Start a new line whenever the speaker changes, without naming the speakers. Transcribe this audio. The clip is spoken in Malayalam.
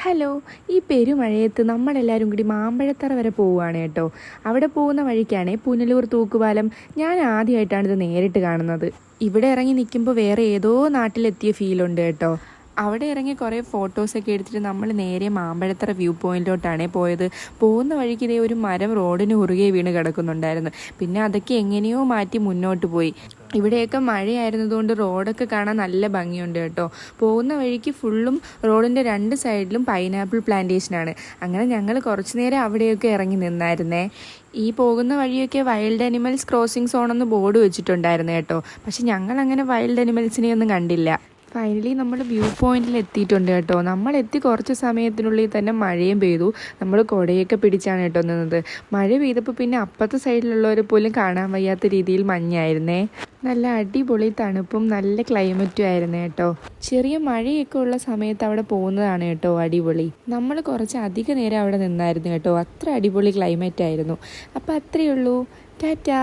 ഹലോ, ഈ പെരുമഴയത്ത് നമ്മളെല്ലാവരും കൂടി മാമ്പഴത്തറ വരെ പോവുകയാണ് കേട്ടോ. അവിടെ പോകുന്ന വഴിക്കാണ് പുനലൂർ തൂക്കുപാലം. ഞാൻ ആദ്യമായിട്ടാണ് ഇത് നേരിട്ട് കാണുന്നത്. ഇവിടെ ഇറങ്ങി നിൽക്കുമ്പോൾ വേറെ ഏതോ നാട്ടിലെത്തിയ ഫീലുണ്ട് കേട്ടോ. അവിടെ ഇറങ്ങി കുറേ ഫോട്ടോസൊക്കെ എടുത്തിട്ട് നമ്മൾ നേരെ മാമ്പഴത്തറ വ്യൂ പോയിന്റിലോട്ടാണ് പോയത്. പോകുന്ന വഴിക്ക് ഇതേ ഒരു മരം റോഡിന് കുറുകെ വീണ് കിടക്കുന്നുണ്ടായിരുന്നു. പിന്നെ അതൊക്കെ എങ്ങനെയോ മാറ്റി മുന്നോട്ട് പോയി. ഇവിടെയൊക്കെ മഴയായിരുന്നതുകൊണ്ട് റോഡൊക്കെ കാണാൻ നല്ല ഭംഗിയുണ്ട് കേട്ടോ. പോകുന്ന വഴിക്ക് ഫുള്ളും റോഡിൻ്റെ രണ്ട് സൈഡിലും പൈനാപ്പിൾ പ്ലാന്റേഷനാണ്. അങ്ങനെ ഞങ്ങൾ കുറച്ച് നേരം അവിടെയൊക്കെ ഇറങ്ങി നിന്നായിരുന്നേ. ഈ പോകുന്ന വഴിയൊക്കെ വൈൽഡ് അനിമൽസ് ക്രോസിംഗ് സോണെന്ന് ബോർഡ് വെച്ചിട്ടുണ്ടായിരുന്നു കേട്ടോ. പക്ഷെ ഞങ്ങൾ അങ്ങനെ വൈൽഡ് അനിമൽസിനെയൊന്നും കണ്ടില്ല. ഫൈനലി നമ്മൾ വ്യൂ പോയിന്റിൽ എത്തിയിട്ടുണ്ട് കേട്ടോ. നമ്മളെത്തി കുറച്ച് സമയത്തിനുള്ളിൽ തന്നെ മഴയും പെയ്തു. നമ്മൾ കുടയൊക്കെ പിടിച്ചാണ് കേട്ടോ നിന്നത്. മഴ പെയ്തപ്പോൾ പിന്നെ അപ്പുറത്തെ സൈഡിലുള്ളവർ പോലും കാണാൻ വയ്യാത്ത രീതിയിൽ മഞ്ഞായിരുന്നേ. നല്ല അടിപൊളി തണുപ്പും നല്ല ക്ലൈമറ്റും ആയിരുന്നു കേട്ടോ. ചെറിയ മഴയൊക്കെ ഉള്ള സമയത്ത് അവിടെ പോകുന്നതാണ് കേട്ടോ അടിപൊളി. നമ്മൾ കുറച്ച് അധിക നേരം അവിടെ നിന്നായിരുന്നു കേട്ടോ. അത്ര അടിപൊളി ക്ലൈമറ്റ് ആയിരുന്നു. അപ്പോൾ അത്രയേ ഉള്ളൂ. ടാറ്റാ.